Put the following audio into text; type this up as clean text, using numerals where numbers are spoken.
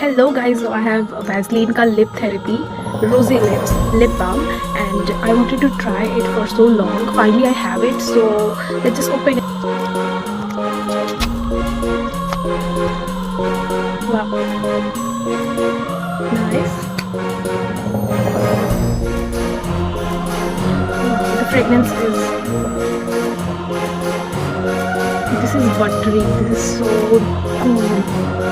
Hello guys, so I have Vaseline ka lip therapy, Rosy Lips lip balm, and I wanted to try it for so long. Finally I have it, so let's just open it. Wow, nice. Wow, the fragrance is, this is buttery, this is so cool.